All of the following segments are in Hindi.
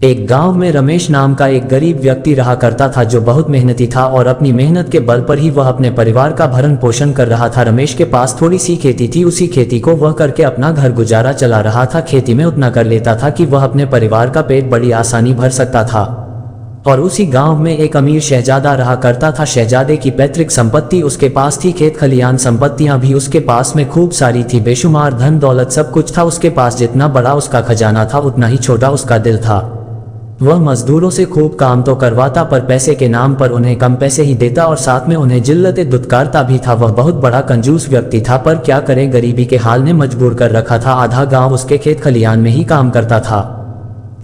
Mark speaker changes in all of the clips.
Speaker 1: एक गांव में रमेश नाम का एक गरीब व्यक्ति रहा करता था जो बहुत मेहनती था और अपनी मेहनत के बल पर ही वह अपने परिवार का भरण पोषण कर रहा था। रमेश के पास थोड़ी सी खेती थी, उसी खेती को वह करके अपना घर गुजारा चला रहा था। खेती में उतना कर लेता था कि वह अपने परिवार का पेट बड़ी आसानी भर सकता था। और उसी गांव में एक अमीर शहजादा रहा करता था। शहजादे की पैतृक संपत्ति उसके पास थी, खेत खलियान संपत्तियां भी उसके पास में खूब सारी थी, बेशुमार धन दौलत सब कुछ था उसके पास। जितना बड़ा उसका खजाना था उतना ही छोटा उसका दिल था। वह मजदूरों से खूब काम तो करवाता पर पैसे के नाम पर उन्हें कम पैसे ही देता और साथ में उन्हें जिल्लतें दुत्कारता भी था। वह बहुत बड़ा कंजूस व्यक्ति था, पर क्या करे, गरीबी के हाल ने मजबूर कर रखा था। आधा गांव उसके खेत खलियान में ही काम करता था।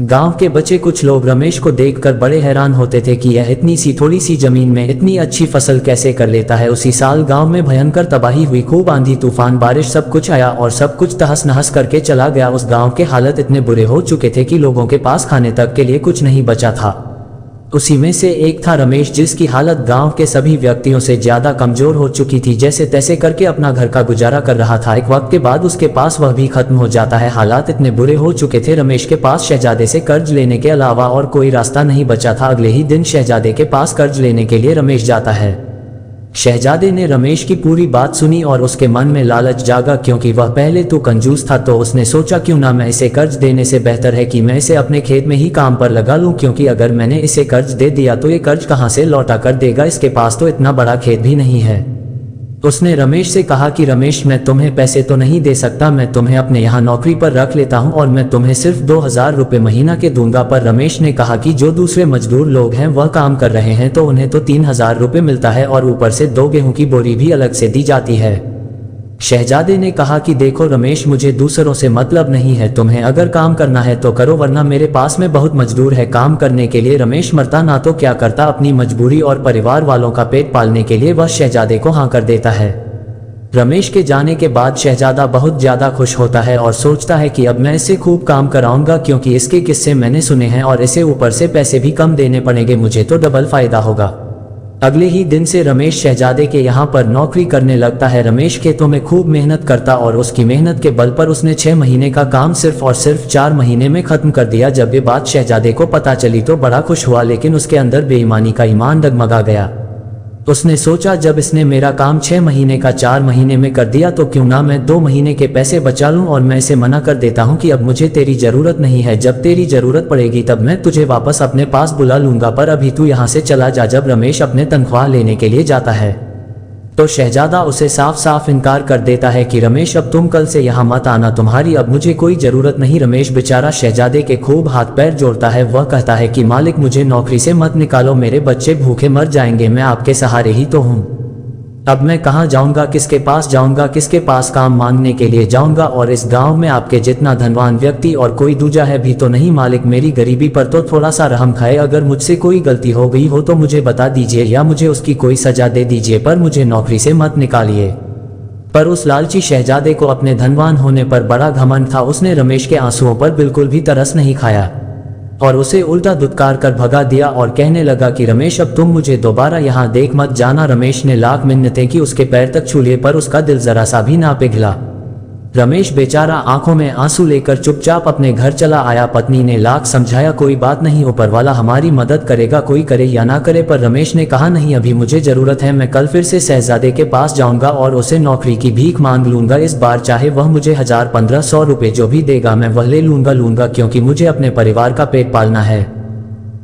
Speaker 1: गांव के बच्चे कुछ लोग रमेश को देखकर बड़े हैरान होते थे कि यह इतनी सी थोड़ी सी जमीन में इतनी अच्छी फसल कैसे कर लेता है। उसी साल गांव में भयंकर तबाही हुई, खूब आंधी तूफान बारिश सब कुछ आया और सब कुछ तहस नहस करके चला गया। उस गांव के हालत इतने बुरे हो चुके थे कि लोगों के पास खाने तक के लिए कुछ नहीं बचा था। उसी में से एक था रमेश, जिसकी हालत गांव के सभी व्यक्तियों से ज्यादा कमजोर हो चुकी थी। जैसे तैसे करके अपना घर का गुजारा कर रहा था। एक वक्त के बाद उसके पास वह भी खत्म हो जाता है। हालात इतने बुरे हो चुके थे, रमेश के पास शहजादे से कर्ज लेने के अलावा और कोई रास्ता नहीं बचा था। अगले ही दिन शहजादे के पास कर्ज लेने के लिए रमेश जाता है। शहजादे ने रमेश की पूरी बात सुनी और उसके मन में लालच जागा, क्योंकि वह पहले तो कंजूस था। तो उसने सोचा क्यों ना मैं इसे कर्ज देने से बेहतर है कि मैं इसे अपने खेत में ही काम पर लगा लूं, क्योंकि अगर मैंने इसे कर्ज दे दिया तो ये कर्ज कहां से लौटा कर देगा, इसके पास तो इतना बड़ा खेत भी नहीं है। उसने रमेश से कहा कि रमेश, मैं तुम्हें पैसे तो नहीं दे सकता, मैं तुम्हें अपने यहाँ नौकरी पर रख लेता हूँ और मैं तुम्हें सिर्फ 2000 रुपये महीना के दूंगा। पर रमेश ने कहा कि जो दूसरे मजदूर लोग हैं वह काम कर रहे हैं तो उन्हें तो 3000 रुपये मिलता है और ऊपर से 2 गेहूं की बोरी भी अलग से दी जाती है। शहजादे ने कहा कि देखो रमेश, मुझे दूसरों से मतलब नहीं है, तुम्हें अगर काम करना है तो करो, वरना मेरे पास में बहुत मजदूर है काम करने के लिए। रमेश मरता ना तो क्या करता, अपनी मजबूरी और परिवार वालों का पेट पालने के लिए वह शहजादे को हाँ कर देता है। रमेश के जाने के बाद शहजादा बहुत ज्यादा खुश होता है और सोचता है कि अब मैं इसे खूब काम कराऊंगा, क्योंकि इसके किस्से मैंने सुने हैं और इसे ऊपर से पैसे भी कम देने पड़ेंगे, मुझे तो डबल फायदा होगा। अगले ही दिन से रमेश शहजादे के यहाँ पर नौकरी करने लगता है। रमेश खेतों में खूब मेहनत करता और उसकी मेहनत के बल पर उसने 6 महीने का काम सिर्फ और सिर्फ 4 महीने में खत्म कर दिया। जब ये बात शहजादे को पता चली तो बड़ा खुश हुआ, लेकिन उसके अंदर बेईमानी का ईमान डगमगा गया। उसने सोचा जब इसने मेरा काम 6 महीने का 4 महीने में कर दिया तो क्यों ना मैं 2 महीने के पैसे बचा लूं और मैं इसे मना कर देता हूं कि अब मुझे तेरी जरूरत नहीं है, जब तेरी जरूरत पड़ेगी तब मैं तुझे वापस अपने पास बुला लूंगा, पर अभी तू यहाँ से चला जा। जब रमेश अपने तनख्वाह लेने के लिए जाता है तो शहजादा उसे साफ साफ इनकार कर देता है कि रमेश, अब तुम कल से यहाँ मत आना, तुम्हारी अब मुझे कोई जरूरत नहीं। रमेश बेचारा शहजादे के खूब हाथ पैर जोड़ता है। वह कहता है कि मालिक, मुझे नौकरी से मत निकालो, मेरे बच्चे भूखे मर जाएंगे, मैं आपके सहारे ही तो हूँ। अब मैं कहाँ जाऊंगा, किसके पास जाऊंगा, किसके पास काम मांगने के लिए जाऊंगा, और इस गांव में आपके जितना धनवान व्यक्ति और कोई दूजा है भी तो नहीं। मालिक, मेरी गरीबी पर तो थोड़ा सा रहम खाए, अगर मुझसे कोई गलती हो गई हो तो मुझे बता दीजिए या मुझे उसकी कोई सजा दे दीजिए, पर मुझे नौकरी से मत निकालिए। पर उस लालची शहजादे को अपने धनवान होने पर बड़ा घमंड था। उसने रमेश के आंसुओं पर बिल्कुल भी तरस नहीं खाया और उसे उल्टा दुत्कार कर भगा दिया और कहने लगा कि रमेश, अब तुम मुझे दोबारा यहाँ देख मत जाना। रमेश ने लाख मिन्नतें की, उसके पैर तक छू लिए, पर उसका दिल जरा सा भी ना पिघला। रमेश बेचारा आंखों में आंसू लेकर चुपचाप अपने घर चला आया। पत्नी ने लाख समझाया, कोई बात नहीं, ऊपर वाला हमारी मदद करेगा, कोई करे या ना करे। पर रमेश ने कहा, नहीं, अभी मुझे जरूरत है, मैं कल फिर से शहजादे के पास जाऊंगा और उसे नौकरी की भीख मांग लूंगा। इस बार चाहे वह मुझे 1000-1500 रुपए जो भी देगा मैं वह ले लूंगा, क्योंकि मुझे अपने परिवार का पेट पालना है।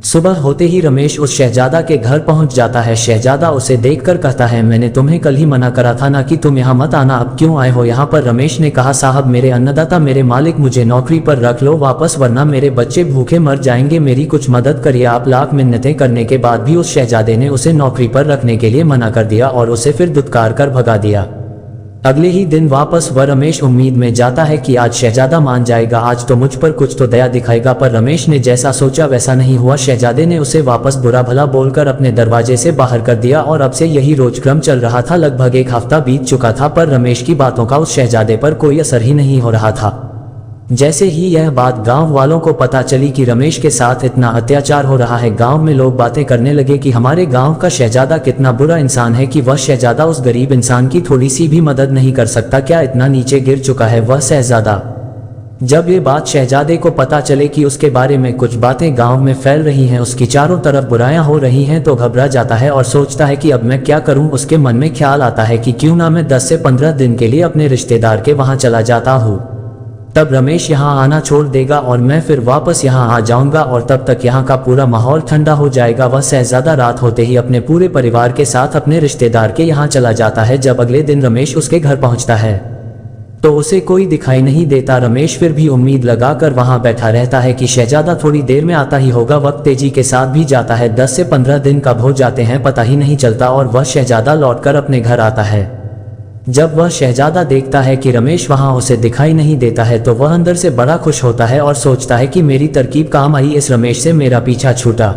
Speaker 1: सुबह होते ही रमेश उस शहजादा के घर पहुंच जाता है। शहजादा उसे देखकर कहता है, मैंने तुम्हें कल ही मना करा था ना कि तुम यहाँ मत आना, अब क्यों आए हो यहाँ पर। रमेश ने कहा, साहब, मेरे अन्नदाता, मेरे मालिक, मुझे नौकरी पर रख लो वापस, वरना मेरे बच्चे भूखे मर जाएंगे, मेरी कुछ मदद करिए आप। लाख मिन्नतें करने के बाद भी उस शहजादे ने उसे नौकरी पर रखने के लिए मना कर दिया और उसे फिर दुत्कार कर भगा दिया। अगले ही दिन वापस वह रमेश उम्मीद में जाता है कि आज शहजादा मान जाएगा, आज तो मुझ पर कुछ तो दया दिखाएगा। पर रमेश ने जैसा सोचा वैसा नहीं हुआ। शहजादे ने उसे वापस बुरा भला बोलकर अपने दरवाजे से बाहर कर दिया और अब से यही रोज क्रम चल रहा था। लगभग 1 हफ्ता बीत चुका था, पर रमेश की बातों का उस शहजादे पर कोई असर ही नहीं हो रहा था। जैसे ही यह बात गांव वालों को पता चली कि रमेश के साथ इतना अत्याचार हो रहा है, गांव में लोग बातें करने लगे कि हमारे गांव का शहजादा कितना बुरा इंसान है कि वह शहजादा उस गरीब इंसान की थोड़ी सी भी मदद नहीं कर सकता। क्या इतना नीचे गिर चुका है वह शहजादा। जब ये बात शहजादे को पता चले कि उसके बारे में कुछ बातें गांव में फैल रही हैं, उसकी चारों तरफ बुराइयां हो रही हैं, तो घबरा जाता है और सोचता है कि अब मैं क्या करूं। उसके मन में ख्याल आता है कि क्यों ना मैं 10 से 15 दिन के लिए अपने रिश्तेदार के वहां चला जाता हूं। तब रमेश यहाँ आना छोड़ देगा और मैं फिर वापस यहाँ आ जाऊंगा और तब तक यहाँ का पूरा माहौल ठंडा हो जाएगा। वह शहजादा रात होते ही अपने पूरे परिवार के साथ अपने रिश्तेदार के यहाँ चला जाता है। जब अगले दिन रमेश उसके घर पहुँचता है तो उसे कोई दिखाई नहीं देता। रमेश फिर भी उम्मीद लगाकर वहां बैठा रहता है कि शहजादा थोड़ी देर में आता ही होगा। वक्त तेजी के साथ भी जाता है, 10 से 15 दिन कब हो जाते हैं पता ही नहीं चलता और वह शहजादा लौटकर अपने घर आता है। जब वह शहजादा देखता है कि रमेश वहां उसे दिखाई नहीं देता है तो वह अंदर से बड़ा खुश होता है और सोचता है कि मेरी तरकीब काम आई, इस रमेश से मेरा पीछा छूटा।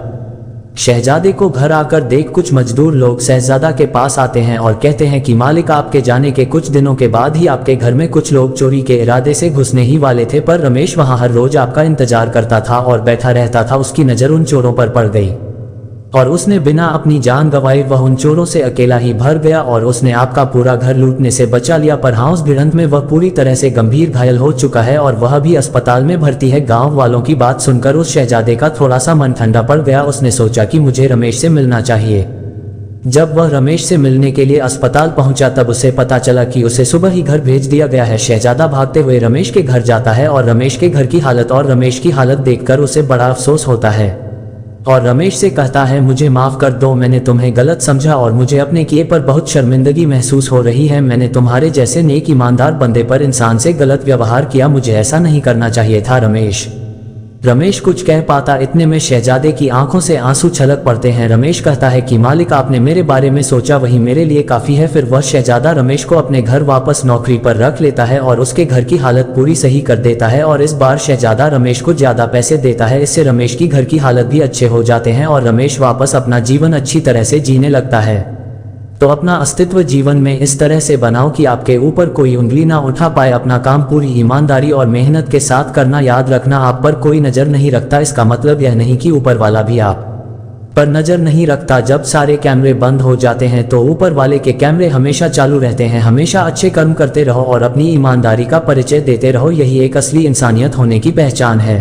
Speaker 1: शहजादे को घर आकर देख कुछ मजदूर लोग शहजादा के पास आते हैं और कहते हैं कि मालिक, आपके जाने के कुछ दिनों के बाद ही आपके घर में कुछ लोग चोरी के इरादे से घुसने ही वाले थे, पर रमेश वहां हर रोज आपका इंतजार करता था और बैठा रहता था। उसकी नजर उन चोरों पर पड़ गई और उसने बिना अपनी जान गंवाए वह उन चोरों से अकेला ही भर गया और उसने आपका पूरा घर लूटने से बचा लिया। पर हाँ, उस भिड़ंत में वह पूरी तरह से गंभीर घायल हो चुका है और वह भी अस्पताल में भर्ती है। गांव वालों की बात सुनकर उस शहजादे का थोड़ा सा मन ठंडा पड़ गया। उसने सोचा कि मुझे रमेश से मिलना चाहिए। जब वह रमेश से मिलने के लिए अस्पताल पहुंचा तब उसे पता चला कि उसे सुबह ही घर भेज दिया गया है। शहजादा भागते हुए रमेश के घर जाता है और रमेश के घर की हालत और रमेश की हालत देखकर उसे बड़ा अफसोस होता है और रमेश से कहता है, मुझे माफ कर दो, मैंने तुम्हें गलत समझा और मुझे अपने किए पर बहुत शर्मिंदगी महसूस हो रही है। मैंने तुम्हारे जैसे नेक ईमानदार बंदे पर इंसान से गलत व्यवहार किया, मुझे ऐसा नहीं करना चाहिए था। रमेश कुछ कह पाता, इतने में शहजादे की आंखों से आंसू छलक पड़ते हैं। रमेश कहता है कि मालिक, आपने मेरे बारे में सोचा, वही मेरे लिए काफी है। फिर वह शहजादा रमेश को अपने घर वापस नौकरी पर रख लेता है और उसके घर की हालत पूरी सही कर देता है और इस बार शहजादा रमेश को ज्यादा पैसे देता है। इससे रमेश की घर की हालत भी अच्छे हो जाते हैं और रमेश वापस अपना जीवन अच्छी तरह से जीने लगता है। तो अपना अस्तित्व जीवन में इस तरह से बनाओ कि आपके ऊपर कोई उंगली ना उठा पाए। अपना काम पूरी ईमानदारी और मेहनत के साथ करना। याद रखना, आप पर कोई नजर नहीं रखता, इसका मतलब यह नहीं कि ऊपर वाला भी आप पर नजर नहीं रखता। जब सारे कैमरे बंद हो जाते हैं तो ऊपर वाले के कैमरे हमेशा चालू रहते हैं। हमेशा अच्छे कर्म करते रहो और अपनी ईमानदारी का परिचय देते रहो, यही एक असली इंसानियत होने की पहचान है।